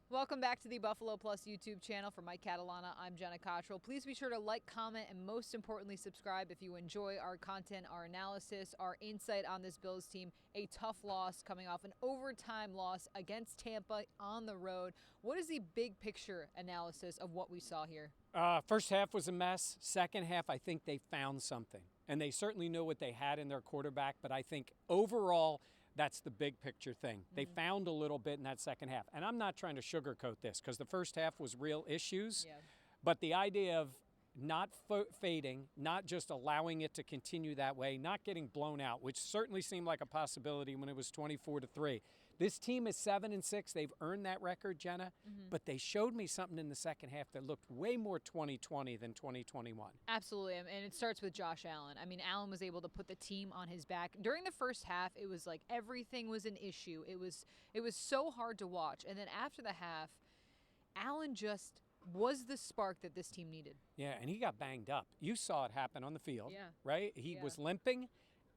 Welcome back to the Buffalo Plus YouTube channel. For Mike Catalana, I'm Jenna Cottrell. Please be sure to like, comment, and most importantly, subscribe if you enjoy our content, our analysis, our insight on this Bills team. A tough loss coming off an overtime loss against Tampa on the road. What is the big picture analysis of what we saw here? First half was a mess. Second half, I think they found something. And they certainly knew what they had in their quarterback. But I think overall, that's the big picture thing. They found a little bit in that second half. And I'm not trying to sugarcoat this because the first half was real issues. Yeah. But the idea of not fading, not just allowing it to continue that way, not getting blown out, which certainly seemed like a possibility when it was 24-3. This team is 7-6. They've earned that record, Jenna, but they showed me something in the second half that looked way more 2020 than 2021. Absolutely, and it starts with Josh Allen. I mean, Allen was able to put the team on his back. During the first half, it was like everything was an issue. It was so hard to watch. And then after the half, Allen just was the spark that this team needed. Yeah, and he got banged up. You saw it happen on the field, Yeah. right? He was limping,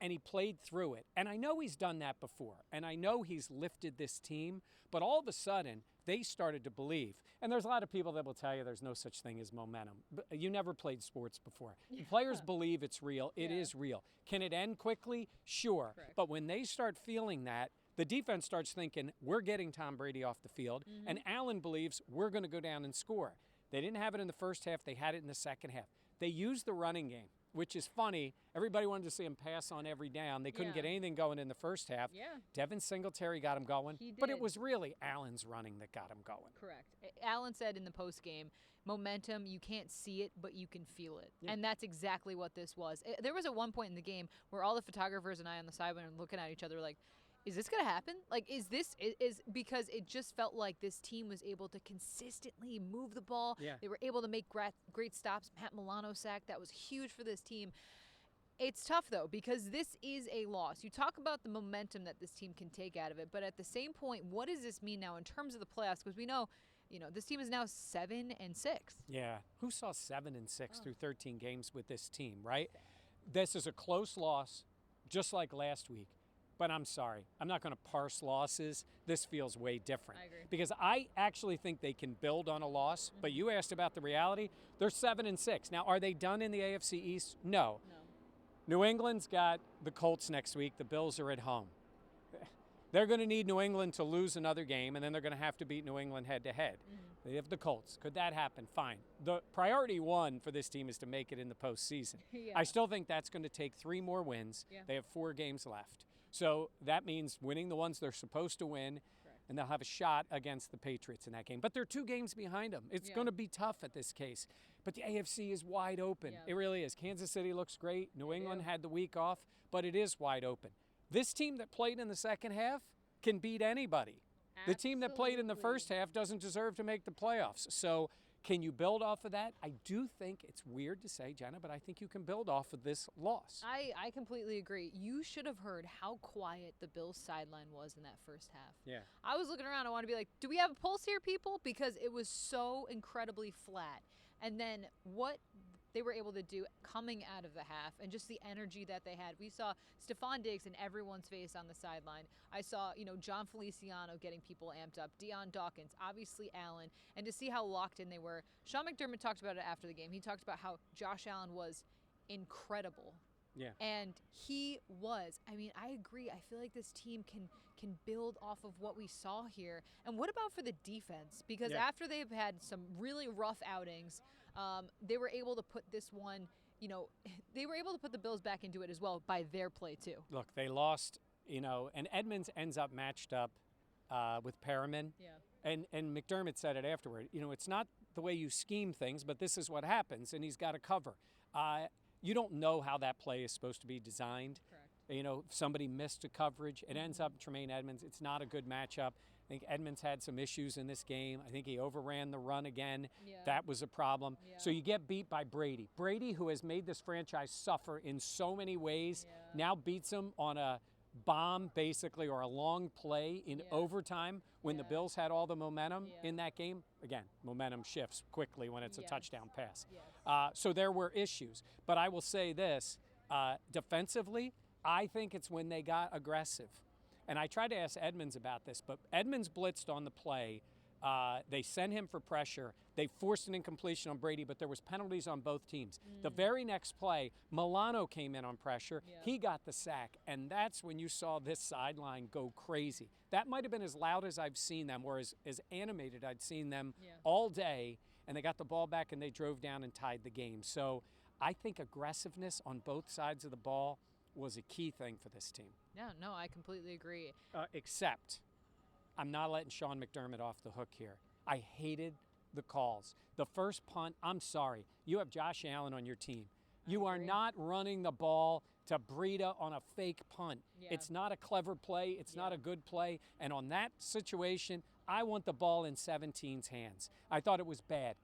and he played through it. And I know he's done that before, and I know he's lifted this team, but all of a sudden, they started to believe. And there's a lot of people that will tell you there's no such thing as momentum. But you never played sports before. Yeah. Players believe it's real. It is real. Can it end quickly? Sure. Correct. But when they start feeling that, the defense starts thinking, we're getting Tom Brady off the field, and Allen believes we're going to go down and score. They didn't have it in the first half. They had it in the second half. They used the running game, which is funny. Everybody wanted to see him pass on every down. They couldn't get anything going in the first half. Yeah. Devin Singletary got him going, He but it did. was really Allen's running that got him going. Correct. Allen said in the postgame, momentum, you can't see it, but you can feel it. Yeah. And that's exactly what this was. There was at one point in the game where all the photographers and I on the sideline were looking at each other like, is this going to happen? Like, is because it just felt like this team was able to consistently move the ball. Yeah. They were able to make great stops. Matt Milano sack, that was huge for this team. It's tough, though, because this is a loss. You talk about the momentum that this team can take out of it, but at the same point, what does this mean now in terms of the playoffs? Because we know, this team is now 7-6. Yeah. Who saw 7-6 through 13 games with this team, right? This is a close loss, just like last week. But I'm sorry, I'm not going to parse losses. This feels way different. I agree. Because I actually think they can build on a loss. But you asked about the reality. They're 7-6. Now, are they done in the AFC East? No. New England's got the Colts next week. The Bills are at home. They're going to need New England to lose another game, and then they're going to have to beat New England head-to-head. They have the Colts. Could that happen? Fine. The priority one for this team is to make it in the postseason. I still think that's going to take 3 more wins. They have 4 games left. So that means winning the ones they're supposed to win, and they'll have a shot against the Patriots in that game. But they're 2 games behind them. It's going to be tough at this case. But the AFC is wide open. It really is. Kansas City looks great. New England had the week off, but it is wide open. This team that played in the second half can beat anybody. The team that played in the first half doesn't deserve to make the playoffs. So can you build off of that? I do think it's weird to say, Jenna, but I think you can build off of this loss. I completely agree. You should have heard how quiet the Bills sideline was in that first half. Yeah. I was looking around. I want to be like, do we have a pulse here, people? Because it was so incredibly flat. And then what they were able to do coming out of the half and just the energy that they had. We saw Stephon Diggs in everyone's face on the sideline. I saw, John Feliciano getting people amped up, Deion Dawkins, obviously Allen, and to see how locked in they were. Sean McDermott talked about it after the game. He talked about how Josh Allen was incredible. Yeah. And he was. I mean, I agree. I feel like this team can build off of what we saw here. And what about for the defense? Because after they've had some really rough outings, they were able to put this one, they were able to put the Bills back into it as well by their play too. Look, they lost, and Edmonds ends up matched up with Perriman. Yeah. And McDermott said it afterward. It's not the way you scheme things, but this is what happens, and he's got to cover. You don't know how that play is supposed to be designed. Correct. If somebody missed a coverage, it ends up Tremaine Edmonds. It's not a good matchup. I think Edmonds had some issues in this game. I think he overran the run again. Yeah. That was a problem. Yeah. So you get beat by Brady. Brady, who has made this franchise suffer in so many ways, now beats him on a bomb, basically, or a long play in overtime when the Bills had all the momentum in that game. Again, momentum shifts quickly when it's a touchdown pass. So there were issues. But I will say this, defensively, I think it's when they got aggressive. And I tried to ask Edmonds about this, but Edmonds blitzed on the play They sent him for pressure. They forced an incompletion on Brady, but there was penalties on both teams. The very next play, Milano came in on pressure. Yeah. He got the sack, and that's when you saw this sideline go crazy. That might have been as loud as I've seen them, or as animated I'd seen them all day, and they got the ball back, and they drove down and tied the game. So I think aggressiveness on both sides of the ball was a key thing for this team. No, I completely agree. Except I'm not letting Sean McDermott off the hook here. I hated the calls. The first punt, I'm sorry. You have Josh Allen on your team. You are not running the ball to Breida on a fake punt. Yeah. It's not a clever play. It's not a good play. And on that situation, I want the ball in 17's hands. I thought it was bad.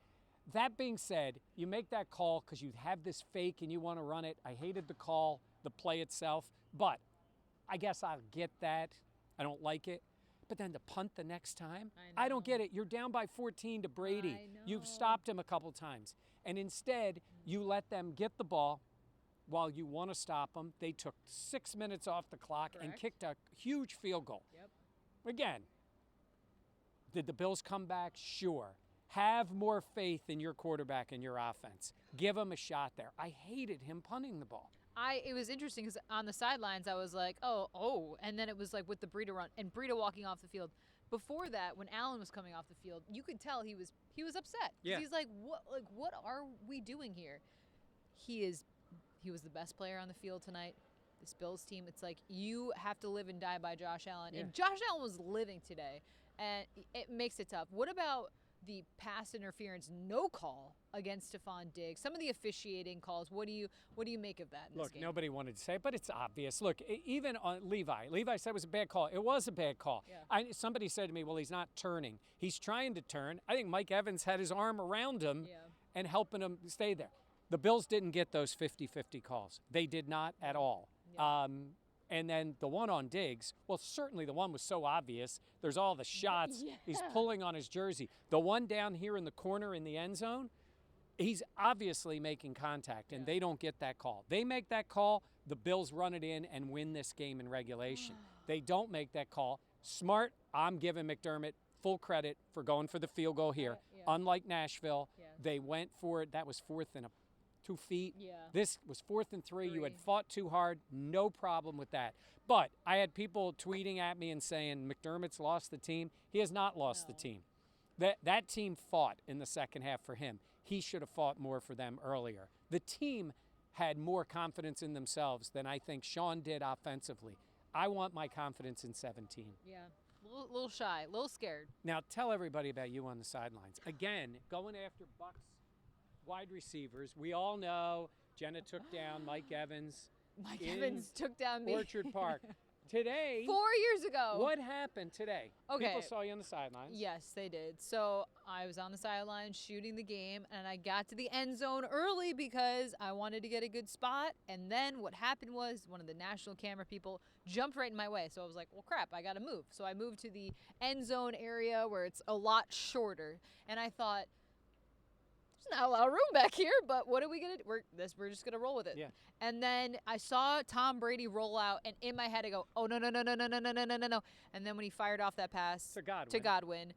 That being said, you make that call because you have this fake and you want to run it. I hated the call, the play itself, but I guess I'll get that. I don't like it. But then to punt the next time, I don't get it. You're down by 14 to Brady. You've stopped him a couple times. And instead, you let them get the ball while you want to stop them. They took 6 minutes off the clock and kicked a huge field goal. Yep. Again, did the Bills come back? Sure. Have more faith in your quarterback and your offense. Give him a shot there. I hated him punting the ball. It was interesting because on the sidelines I was like, oh, and then it was like with the Breida run and Breida walking off the field. Before that, when Allen was coming off the field, you could tell he was upset. Yeah. He's like, what are we doing here? He was the best player on the field tonight. This Bills team, it's like you have to live and die by Josh Allen, and Josh Allen was living today, and it makes it tough. What about the pass interference no call against Stephon Diggs? Some of the officiating calls. What do you make of that in this game? Look, nobody wanted to say it, but it's obvious. Look, even on Levi said it was a bad call. It was a bad call. Yeah. Somebody said to me, well, he's not turning. He's trying to turn. I think Mike Evans had his arm around him and helping him stay there. The Bills didn't get those 50-50 calls. They did not at all. Yeah. And then the one on Diggs, well, certainly the one was so obvious. There's all the shots. Yeah. He's pulling on his jersey. The one down here in the corner in the end zone, he's obviously making contact, and they don't get that call. They make that call, the Bills run it in and win this game in regulation. They don't make that call. Smart, I'm giving McDermott full credit for going for the field goal here. Unlike Nashville, they went for it. That was 4th and 2 feet. Yeah. This was 4th and 3. You had fought too hard. No problem with that. But I had people tweeting at me and saying McDermott's lost the team. He has not lost the team. That team fought in the second half for him. He should have fought more for them earlier. The team had more confidence in themselves than I think Sean did offensively. I want my confidence in 17. Yeah. A little shy, a little scared. Now tell everybody about you on the sidelines. Again, going after Bucs wide receivers. We all know Jenna took down Mike Evans. Mike Evans took down me. Orchard Park. Today. 4 years ago. What happened today? Okay. People saw you on the sidelines. Yes, they did. So I was on the sideline shooting the game, and I got to the end zone early because I wanted to get a good spot. And then what happened was one of the national camera people jumped right in my way. So I was like, well, crap, I got to move. So I moved to the end zone area where it's a lot shorter. And I thought, there's not a lot of room back here, but what are we going to do? We're just going to roll with it. Yeah. And then I saw Tom Brady roll out, and in my head I go, oh, no. And then when he fired off that pass to Godwin,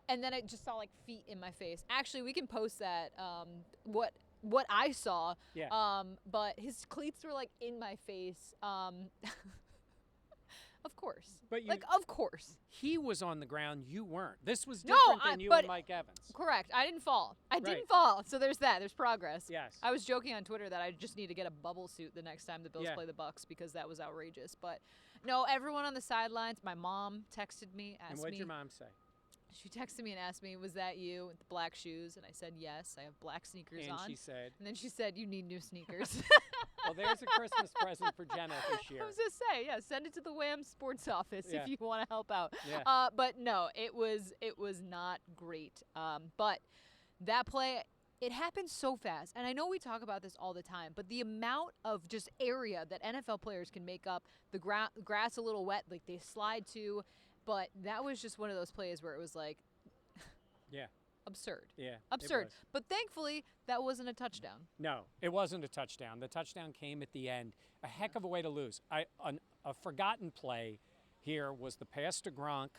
and then I just saw like feet in my face. Actually, we can post that, what I saw. Yeah. But his cleats were like in my face. Of course. Of course. He was on the ground. You weren't. This was No, different than you and Mike Evans. Correct. I didn't fall. I Right. didn't fall. So there's that. There's progress. Yes. I was joking on Twitter that I just need to get a bubble suit the next time the Bills Yeah. play the Bucs because that was outrageous. But no, everyone on the sidelines. My mom texted me, asked And what'd me. your mom say? She texted me and asked me, "Was that you with the black shoes?" And I said, "Yes, I have black sneakers And on." she said, And then she said, "You need new sneakers." well, there's a Christmas present for Jenna this year. I was just say, yeah, send it to the Wham Sports office Yeah. if you want to help out. Yeah. But no, it was not great. But that play, it happened so fast. And I know we talk about this all the time, but the amount of just area that NFL players can make up, the grass a little wet, like they slide to, but that was just one of those plays where it was like, Yeah. absurd. Yeah. it Absurd. was. But thankfully, that wasn't a touchdown. No, it wasn't a touchdown. The touchdown came at the end. A heck of a way to lose. A forgotten play here was the pass to Gronk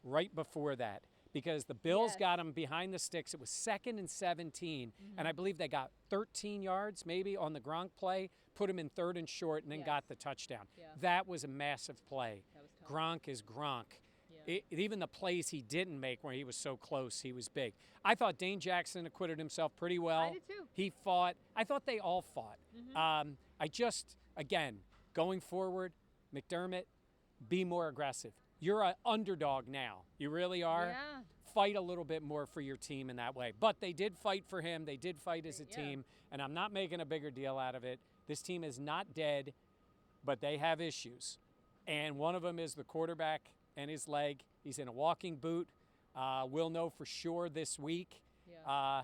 right before that. because the Bills Yes. got him behind the sticks. It was 2nd and 17, and I believe they got 13 yards maybe on the Gronk play, put him in 3rd and short, and then Yes. got the touchdown. Yeah. That was a massive play. That was tough. Gronk is Gronk. Yeah. Even the plays he didn't make where he was so close, he was big. I thought Dane Jackson acquitted himself pretty well. I did too. He fought. I thought they all fought. I just, again, going forward, McDermott, be more aggressive. You're an underdog now. You really are. Yeah. Fight a little bit more for your team in that way. But they did fight for him. They did fight as a Yeah. team, and I'm not making a bigger deal out of it. This team is not dead, but they have issues. And one of them is the quarterback and his leg. He's in a walking boot. We'll know for sure this week. Yeah.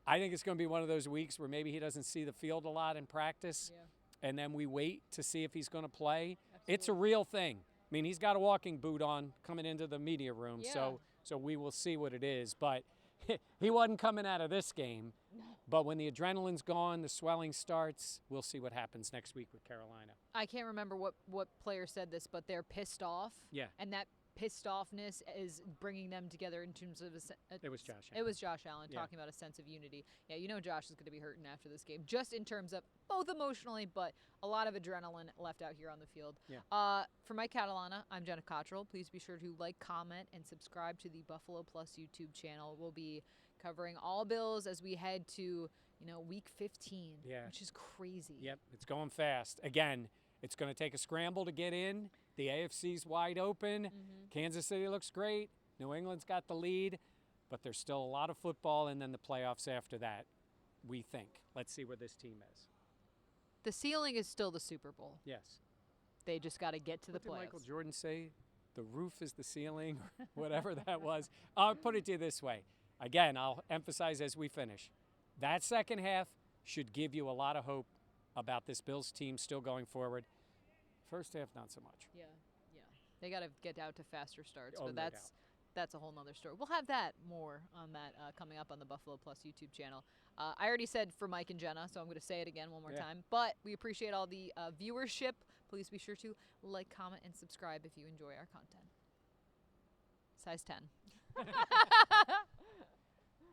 I think it's going to be one of those weeks where maybe he doesn't see the field a lot in practice, Yeah. and then we wait to see if he's going to play. It's a Absolutely. real thing. I mean, he's got a walking boot on coming into the media room, Yeah. so we will see what it is. But he wasn't coming out of this game. But when the adrenaline's gone, the swelling starts, we'll see what happens next week with Carolina. I can't remember what player said this, but they're pissed off. Yeah. And that pissed offness is bringing them together in terms of It was Josh It Allen. was Josh Allen Yeah. talking about a sense of unity. Yeah, you know Josh is going to be hurting after this game, just in terms of both emotionally, but a lot of adrenaline left out here on the field. Yeah. For Mike Catalana, I'm Jenna Cottrell. Please be sure to like, comment, and subscribe to the Buffalo Plus YouTube channel. We'll be covering all Bills as we head to week 15, Yeah. which is crazy. Yep, it's going fast. Again, it's going to take a scramble to get in. The AFC's wide open. Kansas City looks great. New England's got the lead, but there's still a lot of football, and then the playoffs after that, we think. Let's see where this team is. The ceiling is still the Super Bowl. Yes. They just got to get to What the did playoffs. Michael Jordan say? The roof is the ceiling, or whatever that was. I'll put it to you this way. Again, I'll emphasize as we finish. That second half should give you a lot of hope about this Bills team still going forward. First half, not so much. Yeah. They got to get out to faster starts, Oh, but no that's a whole nother story. We'll have that more on that coming up on the Buffalo Plus YouTube channel. I already said for Mike and Jenna, so I'm going to say it again one more time. But we appreciate all the viewership. Please be sure to like, comment, and subscribe if you enjoy our content. Size 10.